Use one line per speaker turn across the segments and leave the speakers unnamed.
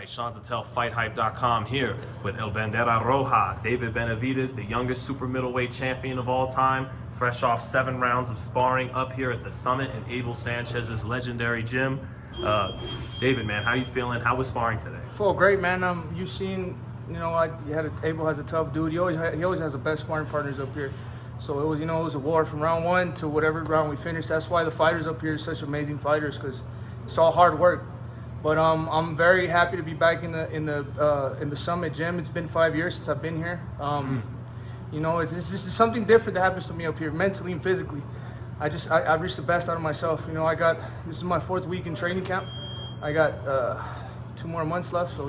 right, Sean Zattel, FightHype.com here with El Bandera Roja, David Benavidez, the youngest super middleweight champion of all time, fresh off 7 rounds of sparring up here at the Summit in Abel Sanchez's legendary gym. David, man, how you feeling? How was sparring today?
Feel great, man. You've seen, Abel has a tough dude. He always has the best sparring partners up here. So it was a war from round 1 to whatever round we finished. That's why the fighters up here are such amazing fighters, because it's all hard work. But I'm very happy to be back in the Summit gym. It's been 5 years since I've been here. It's just something different that happens to me up here, mentally and physically. I reached the best out of myself. This is my 4th week in training camp. I got 2 more months left, so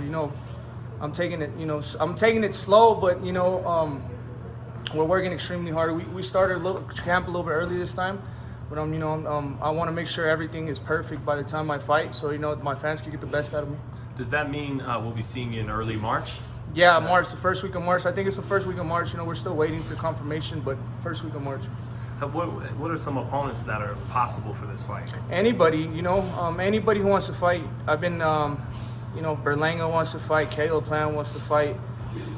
I'm taking it slow, but we're working extremely hard. We started camp a little bit early this time. But I want to make sure everything is perfect by the time I fight, so my fans can get the best out of me.
Does that mean we'll be seeing you in early March?
Yeah, March, the first week of March. I think it's the first week of March. We're still waiting for confirmation, but first week of March.
What are some opponents that are possible for this fight?
Anybody, anybody who wants to fight. I've been, Berlanga wants to fight. Canelo wants to fight.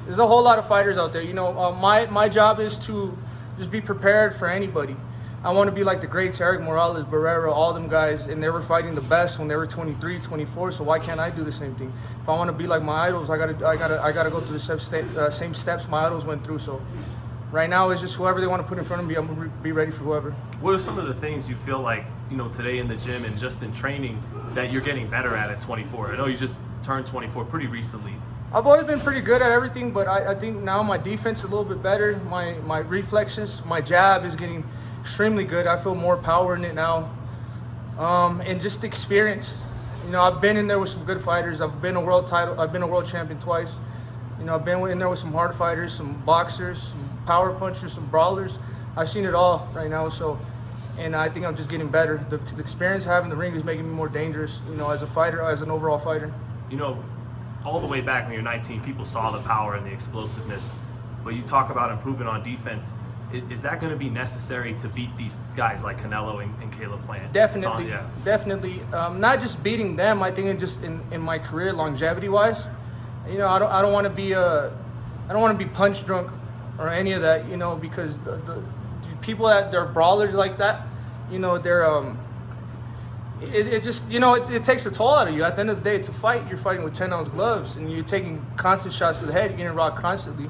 There's a whole lot of fighters out there. My job is to just be prepared for anybody. I want to be like the greats, Eric Morales, Barrera, all them guys, and they were fighting the best when they were 23, 24. So why can't I do the same thing? If I want to be like my idols, I gotta go through the same steps my idols went through. So right now it's just whoever they want to put in front of me. I'm gonna be ready for whoever.
What are some of the things you feel like today in the gym and just in training that you're getting better at 24? I know you just turned 24 pretty recently.
I've always been pretty good at everything, but I think now my defense is a little bit better. My reflexes, my jab is getting extremely good. I feel more power in it now, and just experience. I've been in there with some good fighters. I've been a world champion twice. I've been in there with some hard fighters, some boxers, some power punchers, some brawlers. I've seen it all right now. And I think I'm just getting better. The experience I have in the ring is making me more dangerous. As a fighter, as an overall fighter.
All the way back when you're 19, people saw the power and the explosiveness. But you talk about improving on defense. Is that going to be necessary to beat these guys like Canelo and Caleb Plant?
Definitely, definitely. Not just beating them. I think just in my career, longevity-wise, I don't want to be punch drunk or any of that. Because the people they're brawlers like that, they're it takes a toll out of you. At the end of the day, it's a fight. You're fighting with 10-ounce gloves, and you're taking constant shots to the head. You're getting rocked constantly.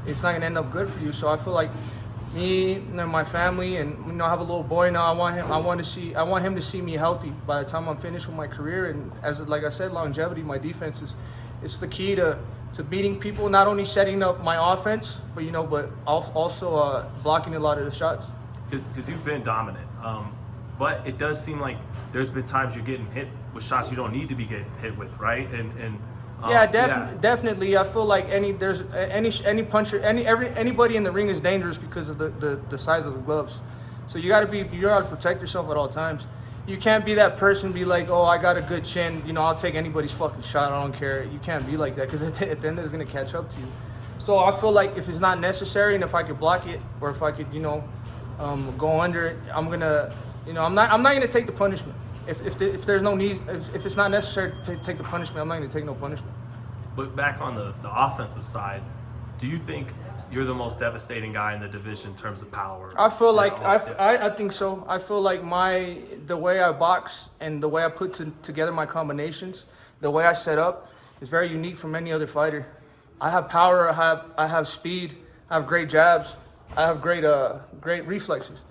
It's not gonna end up good for you. So I feel like me and my family, and I have a little boy now. I want him to see me healthy by the time I'm finished with my career. And like I said, longevity, my defense it's the key to beating people. Not only setting up my offense, but also blocking a lot of the shots.
Because you've been dominant, but it does seem like there's been times you're getting hit with shots you don't need to be getting hit with, right?
Definitely. I feel like any puncher, anybody in the ring is dangerous because of the size of the gloves. So you gotta protect yourself at all times. You can't be that person, be like, oh, I got a good chin, I'll take anybody's fucking shot, I don't care. You can't be like that, because at the end it's gonna catch up to you. So I feel like if it's not necessary, and if I could block it, or if I could, go under it, I'm gonna, I'm not gonna take the punishment. If there's no need, if it's not necessary to take the punishment, I'm not going to take no punishment.
But back on the offensive side, do you think you're the most devastating guy in the division in terms of power?
I feel like I think so. I feel like the way I box and the way I put together my combinations, the way I set up, is very unique from any other fighter. I have power. I have speed. I have great jabs. I have great reflexes.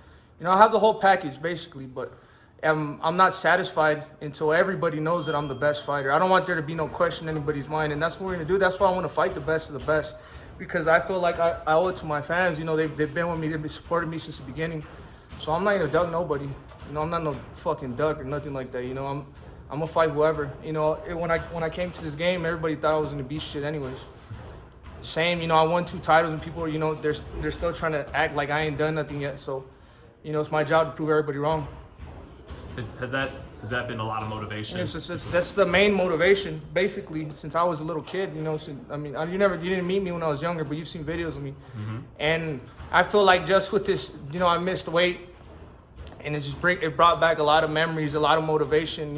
I have the whole package basically, but I'm not satisfied until everybody knows that I'm the best fighter. I don't want there to be no question in anybody's mind, and that's what we're gonna do. That's why I want to fight the best of the best, because I feel like I owe it to my fans. They've been with me, they've been supporting me since the beginning. So I'm not gonna duck nobody. I'm not no fucking duck or nothing like that. I'm gonna fight whoever. When I came to this game, everybody thought I was gonna be shit anyways. Same, I won 2 titles, and people are, they're still trying to act like I ain't done nothing yet. So, it's my job to prove everybody wrong.
Has that been a lot of motivation?
That's the main motivation, basically, since I was a little kid. You didn't meet me when I was younger, but you've seen videos of me. Mm-hmm. And I feel like just with this, I missed weight, and it brought back a lot of memories, a lot of motivation.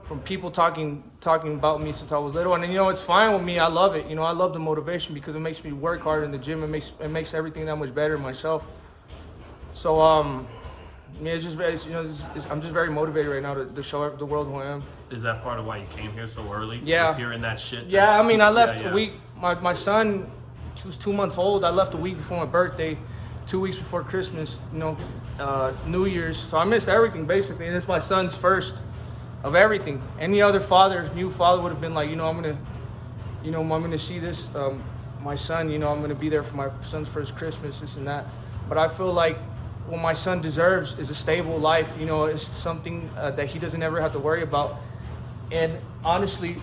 from people talking about me since I was little. And you know, it's fine with me. I love it. You know, I love the motivation because it makes me work hard in the gym. It makes everything that much better myself. So yeah, it's just very, you know, I'm just very motivated right now to show the world who I am.
Is that part of why you came here so early?
Yeah.
Just hearing that shit?
Yeah, I mean, I left a week. My son, he was 2 months old. I left a week before my birthday, 2 weeks before Christmas, you know, New Year's. So I missed everything, basically. And it's my son's first of everything. Any other father, new father would have been like, I'm gonna see this, my son, I'm gonna be there for my son's first Christmas, this and that. But I feel like what my son deserves is a stable life. It's something that he doesn't ever have to worry about. And honestly,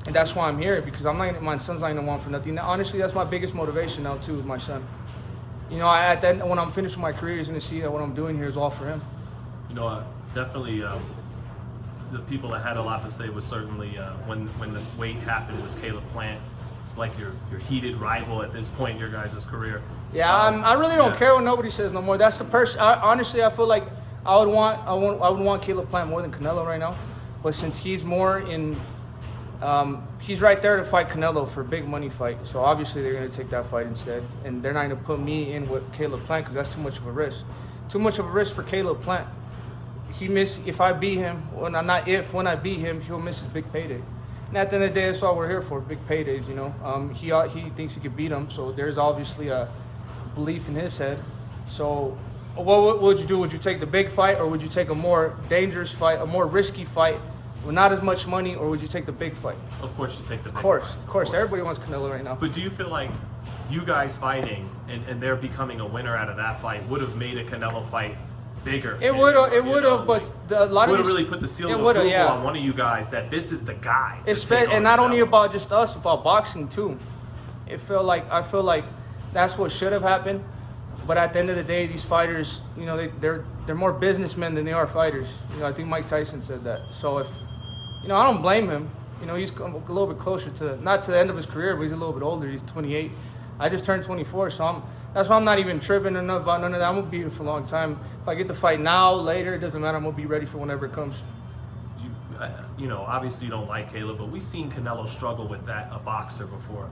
and that's why I'm here, because my son's not gonna want for nothing. Honestly, that's my biggest motivation now too, is my son. At the end, when I'm finished with my career, he's gonna see that what I'm doing here is all for him.
Definitely. The people that had a lot to say was certainly when the weight happened was Caleb Plant. It's like your heated rival at this point in your guys' career.
Yeah, I really don't care what nobody says no more. That's the person. Honestly, I feel like I would want Caleb Plant more than Canelo right now. But since he's more in, he's right there to fight Canelo for a big money fight. So obviously they're gonna take that fight instead, and they're not gonna put me in with Caleb Plant because that's too much of a risk. Too much of a risk for Caleb Plant. If I beat him, when I beat him, he'll miss his big payday. And at the end of the day, that's all we're here for, big paydays, He thinks he could beat him, so there's obviously a belief in his head. So what would you do? Would you take the big fight, or would you take a more dangerous fight, a more risky fight with not as much money, or would you take the big fight?
Of course you take the big fight.
Of course. Everybody wants Canelo right now.
But do you feel like you guys fighting and they're becoming a winner out of that fight would have made a Canelo fight bigger?
It would have, but a lot of
would have really put the seal of approval on one of you guys that this is the guy.
And not only about just us, about boxing too. I feel like that's what should have happened. But at the end of the day, these fighters, they're more businessmen than they are fighters. I think Mike Tyson said that. So I don't blame him. He's a little bit closer not to the end of his career, but he's a little bit older. He's 28. I just turned 24, so that's why I'm not even tripping about none of that. I'm gonna be here for a long time. If I get to fight now, later, it doesn't matter. I'm gonna be ready for whenever it comes.
Obviously you don't like Caleb, but we've seen Canelo struggle with that, a boxer, before.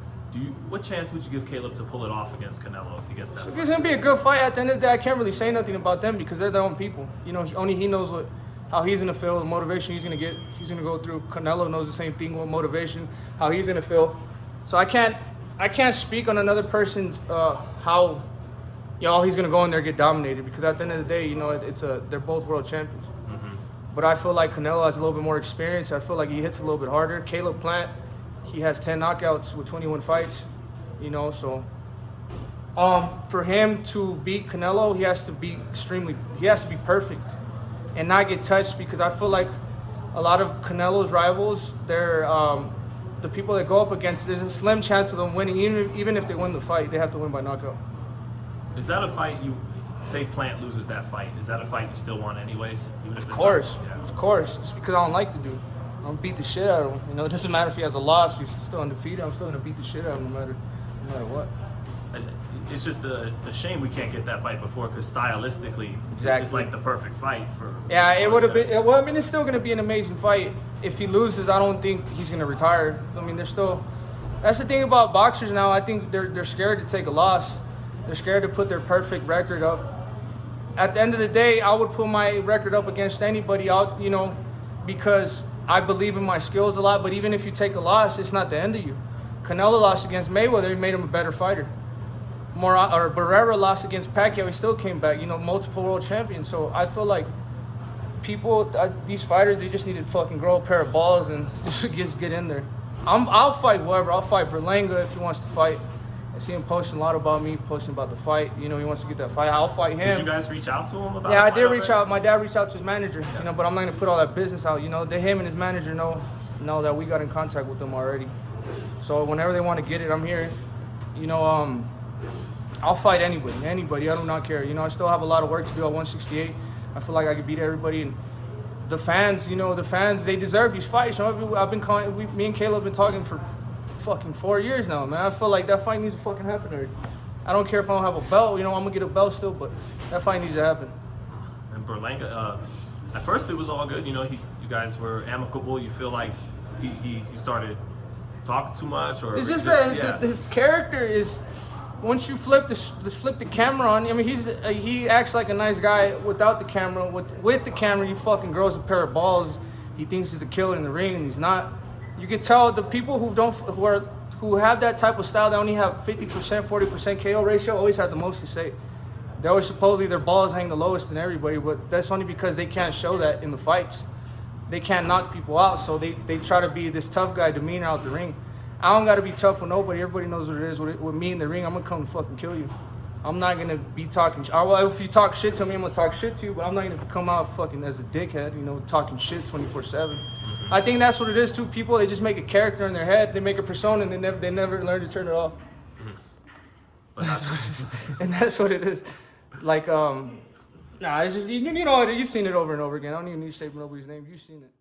What chance would you give Caleb to pull it off against Canelo if he gets that?
So it's gonna be a good fight. At the end of the day, I can't really say nothing about them because they're their own people. Only he knows how he's gonna feel, the motivation he's gonna get. He's gonna go through. Canelo knows the same thing with motivation, how he's gonna feel. So I can't speak on another person's how he's gonna go in there and get dominated, because at the end of the day, they're both world champions. Mm-hmm. But I feel like Canelo has a little bit more experience. I feel like he hits a little bit harder. Caleb Plant, he has 10 knockouts with 21 fights. So for him to beat Canelo, he has to be perfect and not get touched, because I feel like a lot of Canelo's rivals, they're the people that go up against, there's a slim chance of them winning. Even if they win the fight, they have to win by knockout.
Is that a fight you say Plant loses that fight? Is that a fight you still want anyways? Even if
of course. Just because I don't like the dude. I'm gonna beat the shit out of him. It doesn't matter if he has a loss, he's still undefeated. I'm still gonna beat the shit out of him no matter what.
It's just a shame we can't get that fight before, because stylistically, it's like the perfect fight for.
Yeah, it would have been. Well, it's still gonna be an amazing fight. If he loses, I don't think he's gonna retire. That's the thing about boxers now. I think they're scared to take a loss. They're scared to put their perfect record up. At the end of the day, I would put my record up against anybody out, because I believe in my skills a lot. But even if you take a loss, it's not the end of you. Canelo lost against Mayweather, he made him a better fighter. Barrera lost against Pacquiao, he still came back, multiple world champions. So I feel like these fighters, they just need to fucking grow a pair of balls and just get in there. I'll fight whoever. I'll fight Berlanga if he wants to fight. I see him posting a lot about me, posting about the fight. He wants to get that fight. I'll fight him.
Did you guys reach out to him about?
Yeah, I did reach out. My dad reached out to his manager. But I'm not gonna put all that business out. Him and his manager know that we got in contact with them already. So whenever they want to get it, I'm here. I'll fight anybody. I do not care. I still have a lot of work to do at 168. I feel like I could beat everybody. And the fans, they deserve these fights. Me and Caleb have been talking for fucking 4 years now, man. I feel like that fight needs to fucking happen already. I don't care if I don't have a belt. I'm gonna get a belt still, but that fight needs to happen.
And Berlanga, at first it was all good. You guys were amicable? You feel like he started talking too much, or
It's
is
just
it-
that his character is. Once you flip the camera on, I mean, he acts like a nice guy without the camera. With the camera, he fucking grows a pair of balls. He thinks he's a killer in the ring, and he's not. You can tell the people who have that type of style, they only have 50%, 40% KO ratio, always have the most to say. They always supposedly their balls hang the lowest in everybody, but that's only because they can't show that in the fights. They can't knock people out, so they try to be this tough guy demeanor out the ring. I don't gotta be tough with nobody. Everybody knows what it is. With me in the ring, I'm gonna come to fucking kill you. I'm not gonna be talking. Well, if you talk shit to me, I'm gonna talk shit to you. But I'm not gonna come out fucking as a dickhead, talking shit 24/7. I think that's what it is too. People, they just make a character in their head. They make a persona, and they never learn to turn it off.
But that's,
And that's what it is. Like, it's just you've seen it over and over again. I don't even need to say nobody's name. You've seen it.